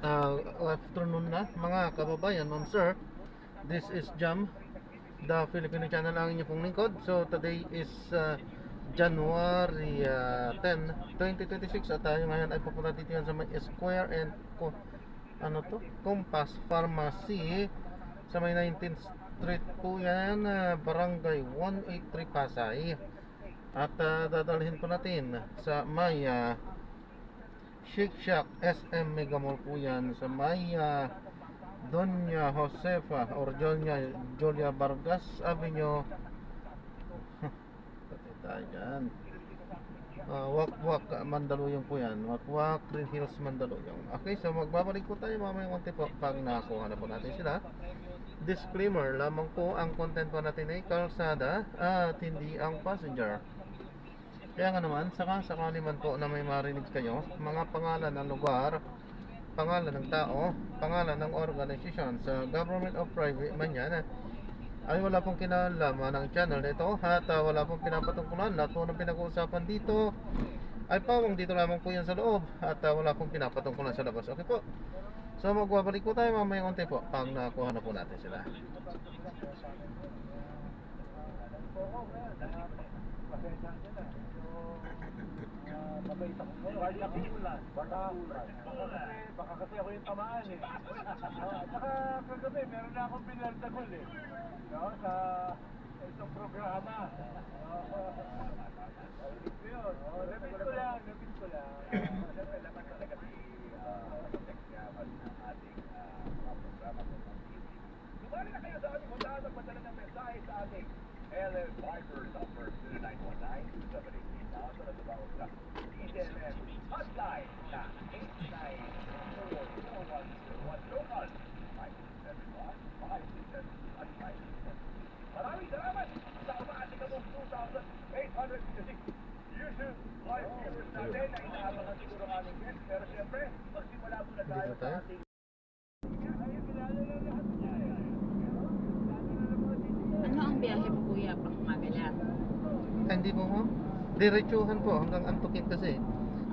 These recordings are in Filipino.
Afternoon na mga kababayan, ma'am sir. This is Jam, the Filipino channel ang inyong pong lingkod. So today is January 10, 2026 at tayo ngayon ay pupunta dito yan sa may Square and Compass Pharmacy sa may 19th Street po yan, Barangay 183 Pasay. At dadalhin po natin sa may Shake Shack SM Mega Mall po yan sa may Doña Josefa or Julia Vargas Avenue. Pati tayo dyan. Wakwak Mandaluyong po yan. Wakwak Green Hills Mandaluyong. Okay, so magbabalik po tayo mamaya konti po pag nakakuha na po natin sila. Disclaimer lamang po, ang content po natin ay kalsada at hindi ang passenger. Kaya nga naman, sakali man po na may marinig kayo, mga pangalan ng lugar, pangalan ng tao, pangalan ng organisasyon sa government o private man yan, ay wala pong kinalaman ng channel nito at wala pong pinapatungkulan. Lahat po ng pinag-uusapan dito ay pawang dito lamang po yan sa loob at wala pong pinapatungkulan sa labas. Okay po? So magbabalik po tayo mamaya konti po pag nakuha na po natin sila. Baka kasi ako yung tamaan eh. At saka kagabi, meron na akong pinaldagol eh. No? Sa itong programa. Repeat ko yun. Repeat ko lang. Siyempre naman talaga si Tekyaman ng ating programa sa TV. Sumali na kayo sa ating puntahan at padala ng mensahe sa ating LM Viber number 0919-718 at sa bawat sa DZM hotline na 894-410-1 local 571-567-567. Maraming salamat sa umaating among 2,856 YouTube live viewers natin na inaabangan siguro ang aming guest. Pero siyempre, magsimula muna tayo sa ating Ano ang biyahe mo, kuya, pang Magalang? Hindi po ho. Diretsuhan po hanggang Antukin kasi.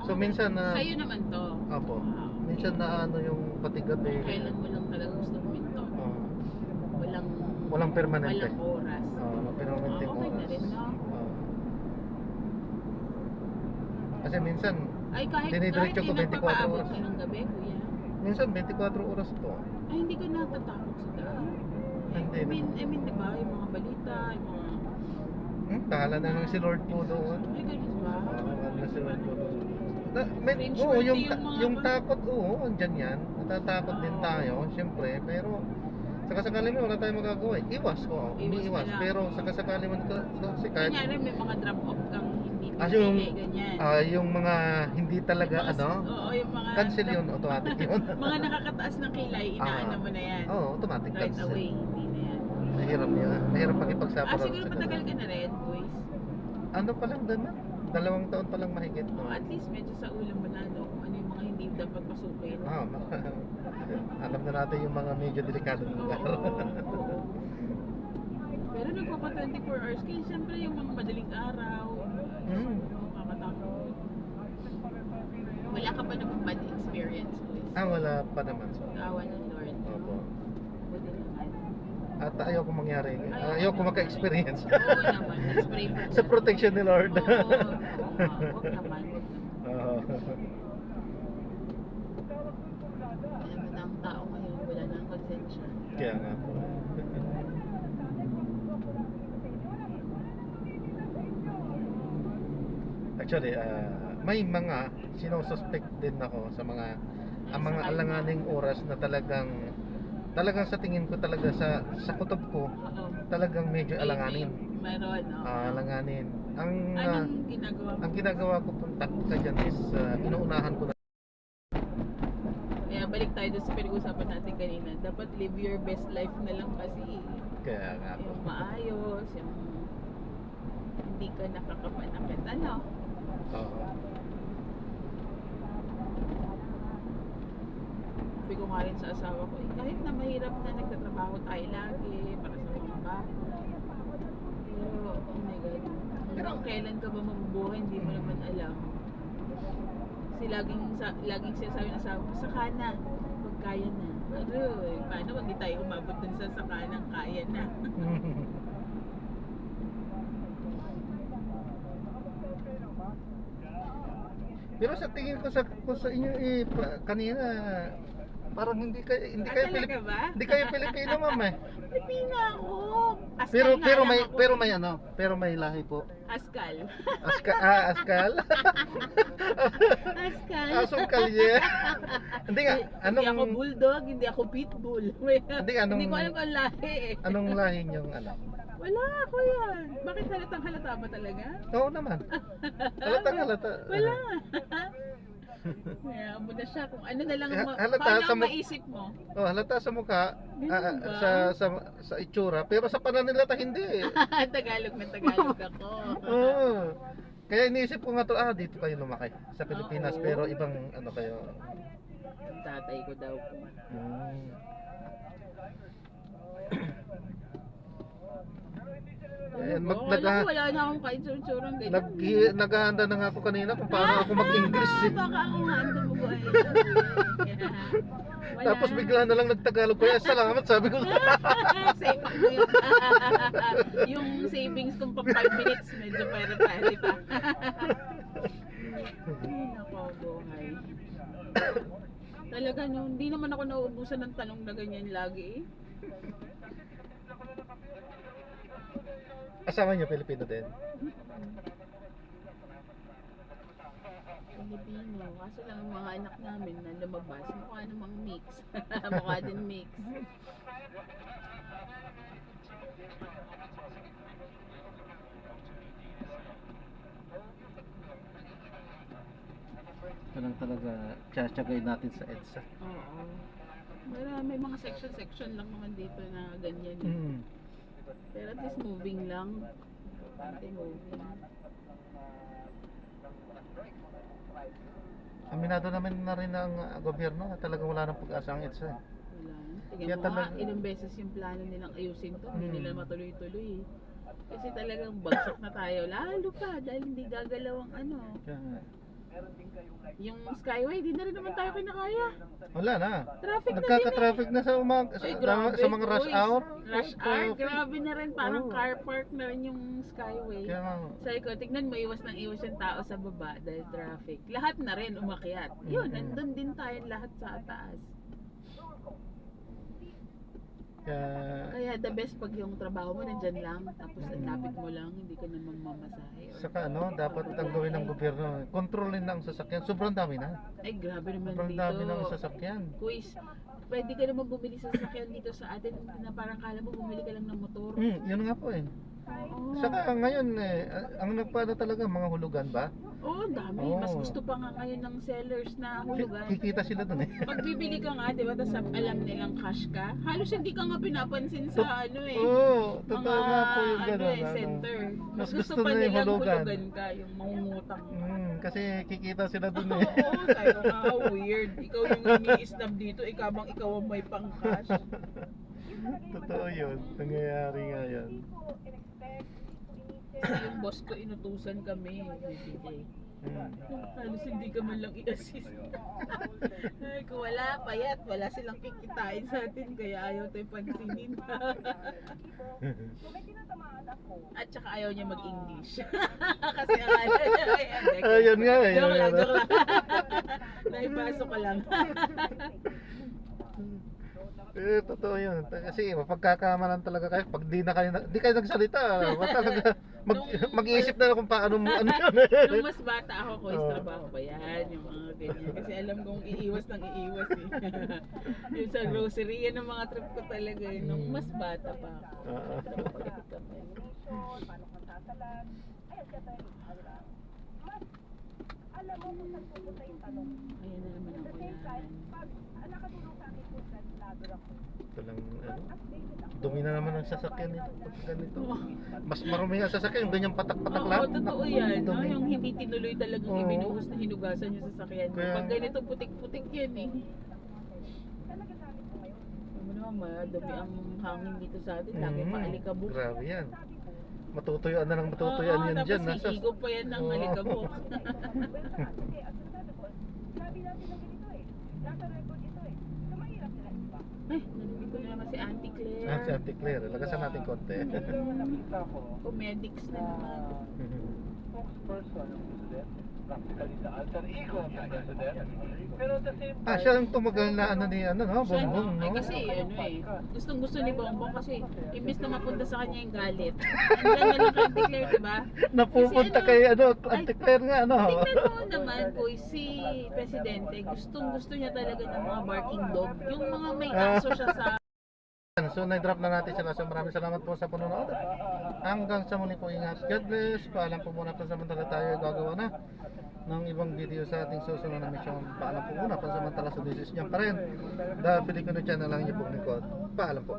So minsan na Sa'yo naman to. Opo. Wow. Minsan na yung patigat eh. Kailan mo lang talaga gusto huminto? Walang permanente. Walang oras. Permanente Okay na rin, no? Kasi minsan Ay, kahit dinidiretso ko 24 nagpapaabot oras. ka ng gabi, kuya. Minsan 24 oras po. Ay, hindi ka natatakot sa daan. Hindi I mean, di ba, yung mga balita, yung mga... Bahala na lang si Lord po doon. Ay, ganun ba? Bahala na si Lord po doon. Cringe Oo, worthy yung, yung mga yung takot, oo, andyan yan. Natatakot din tayo, siyempre. Pero, sakasakali mo, wala tayong magagawa. Iwas ko, umiiwas. na lang. Pero, sakasakali mo, kasi kahit... Kunyari, may mga drop-off kang hindi yung, pinili, ganyan. yung mga hindi talaga, Yung mga, Oo, yung mga... cancel yun, automatic yun. mga nakakataas ng kilay, inaano mo na yan. Oo, automatic Right cancel. away, hindi na yan. Mahirap yun. Mahirap pakipagsapara. Siguro matagal ka na rin, boys. Ano pa lang doon, 2 taon pa lang mahigit. No? At least medyo sa ulam mo na, no? Kung ano yung mga hindi dapat pasukin. Alam na natin yung mga medyo delikadong lugar. Oo. Pero nagpapa 24 hours kayo, siyempre yung mga madaling araw, makakatakot. Wala ka pa naman bad experience, boys. Wala pa naman. Awa ng Lord. Opo. Buti naman. At ayoko mangyari. Ayoko maka-experience. Oo naman, let's pray for Sa that. protection ni Lord. Oo, wag naman. Oo. Alam mo na ang tao ngayon, wala na ang konsensya. Kaya nga po. Actually, may mga sinususpect din ako sa mga ang mga alanganing oras na talagang sa tingin ko talaga sa kutob ko Oo. talagang medyo alanganin. Meron, no? Alanganin. Anong ginagawa mo? Ang ginagawa ko pong taktika dyan is inuunahan ko na. Kaya balik tayo doon sa pinag-usapan natin kanina. Dapat live your best life na lang kasi. Kaya nga po. Yung maayos, yung hindi ka nakakapanakit. Ano? Oo. Sabi ko nga rin sa asawa ko, kahit na mahirap na nagtatrabaho tayo lagi para sa mga bata. Pero, oh my God, hanggang kailan ka ba mabubuhay, hindi mo naman alam. Kasi laging sinasabi na sa sakana, pag kaya na. Aroy, paano pag di tayo umabot dun sa sakanang kaya na? Pero sa tingin ko sa inyo kanina parang hindi kayo Talaga ba? Hindi kayo Pilipino, ma'am eh. Pilipina ako. Askal Pero nga pero lang may ako. pero may lahi po. Askal. Askal. Askal. Asong kalye. Hindi nga, Hindi ako bulldog, hindi ako pitbull. Hindi ko alam kung ang lahi eh. anong lahi niyong Wala ako yan. Bakit halata ba talaga? Oo naman. Halata. Wala. Kaya mo na siya kung ano na lang ang Halata paano sa ang maisip mo. Oh, halata sa mukha, Ganun ba? sa itsura, pero sa pananalita hindi. Tagalog na Tagalog ako. Oo. Kaya iniisip ko nga to, dito kayo lumaki sa Pilipinas, Oo. pero ibang ano kayo. Ang tatay ko daw po. Hmm. Ayan, Wala na akong kaitsurang ganyan. naghahanda na nga ako kanina kung paano ako mag-English. Baka ako nga ang dumuguay. Tapos bigla na lang nagtagalog ko. Salamat, sabi ko. Save ko yun. Yung savings kong pang 5 minutes, medyo pera-pari pa. Ay, nako, buhay. Talaga, no, hindi naman ako nauubusan ng tanong na ganyan lagi eh. Asawa niyo Pilipino din? Pilipino. Kaso lang ang mga anak namin na lumabas, mukha namang mix. Mukha din mix. Ito lang talaga tsatsagay natin sa EDSA. Oo. May mga section lang naman dito na ganyan. Eh. Mm. Pero at least moving lang. Konti moving. Aminado naman na rin ng gobyerno na talagang wala nang pag-asa ang EDSA. Wala. Kaya Tingnan mo nga, talaga- ilang beses yung plano nilang ayusin to, hindi Hmm. nila matuloy-tuloy. Kasi talagang bagsak na tayo. Lalo pa, dahil hindi gagalaw ang ano. Kaya, Yung Skyway, di na rin naman tayo kinakaya. wala na. Traffic na din Nagkaka-traffic na sa mga Ay, grabe. sa mga rush Uy, hour. Rush hour, Traffic. grabe na rin. Parang Oo. car park na rin yung Skyway. Kaya nga, Sabi ko, tignan mo, iwas yung tao sa baba dahil traffic. Lahat na rin umakyat. Yun, Mhm. nandun din tayo lahat sa taas. Kaya the best pag yung trabaho mo nandyan lang, tapos ang lapit mo lang, hindi ka naman mamasahe. or- saka dapat ang gawin ng gobyerno, kontrolin na ang sasakyan. Sobrang dami na. Ay, grabe naman Sobrang dito. dami ng sasakyan. Quiz, pwede ka naman bumili sa sasakyan dito sa atin na parang kala mo bumili ka lang ng motor. Yun nga po eh. Oo. Saka ngayon ang nagpaano talaga mga hulugan ba? Oo, ang dami. Oo. Mas gusto pa nga ngayon ng sellers na hulugan. Kikita sila dun eh. Pag bibili ka nga, di ba, tapos alam nilang cash ka, halos hindi ka nga pinapansin sa ano eh. Oo, totoo Mga nga po yung ano gano'n. eh, center. Mas gusto gusto pa na yung nilang hulugan. hulugan ka, yung mangungutang. Kasi kikita sila dun Oo, eh. sabi ko nga, weird. Ikaw yung ini-stab dito, ikabang ikaw ang may pang-cash. Totoo yun. Nangyayari nga yan. Kasi yung boss ko, inutusan kami, bibigay. Halos hindi ka man lang i-assist. Ay, kung wala, payat, wala silang kikitain sa atin, kaya ayaw tayo pansinin. At saka ayaw niya mag-English. Kasi akala niya, Ayun nga eh. Joke lang. Naipasok ko lang. Totoo yun. Kasi mapagkakamalan talaga kayo. Pag di kayo nagsalita, talaga mag-iisip na kung paano mo ano yun. Nung mas bata ako, ko trabaho ko yan, yung mga ganyan. Kasi alam kong iiwas eh. Yung sa grocery, yan ang mga trip ko talaga. Nung mas bata pa ako. Trabaho ka pa. paano kang sasalan. Ayan, kaya tayo, mas alam mo kung saan pupunta yung tanong. Ayan na naman At ako the same time, yan. pag nakatulong sa akin kung saan vlogger ako, Ito lang, updated ako. dumi na naman ang sasakyan nito. Ganito. Mas marumi ang sasakyan, yung ganyan patak-patak Oo, lang. totoo Naku, yan. No? dumi. Yung hindi tinuloy talagang Oo. ibinuhos na hinugasan yung sasakyan mo. Kaya- Pag ganito putik-putik yan eh. Talaga gamit ko ngayon. Ano naman, madami ang hangin dito sa atin. Lagi pa alikabok. Grabe yan. Matutuyuan na lang matutuyuan Oo, yan tapos dyan. hihigop pa yan ng Oo. alikabok. Well, kasi ang sinasabi ko, nasa record ito eh. So mahirap nila iba. Narinig ko na naman si Auntie Claire. Si Auntie Claire, lagasan natin konti. Nakita ko Comedics na naman. spokesperson ng president, practically the alter ego of the president. Pero at the same time, Siya yung tumagal na ano ni ano no, Siya, Bongbong, no? no? Ay, kasi gustong gusto ni Bongbong kasi imbis na mapunta sa kanya yung galit. Andiyan na lang kay Auntie Claire, diba? Napupunta Kasi kay ano, Auntie Claire nga ano. Tingnan mo naman po si Presidente, gustong gusto niya talaga ng mga barking dog. Yung mga may aso siya sa So, na-drop na natin sila. So, maraming salamat po sa panonood. Hanggang sa muli po, ingat. God bless. Paalam po muna pansamantala tayo gagawa na ng ibang video sa ating susunod na mission. Paalam po muna pansamantala sa decision niya pa rin. The Filipino channel lang niyo po lingkod. Paalam po.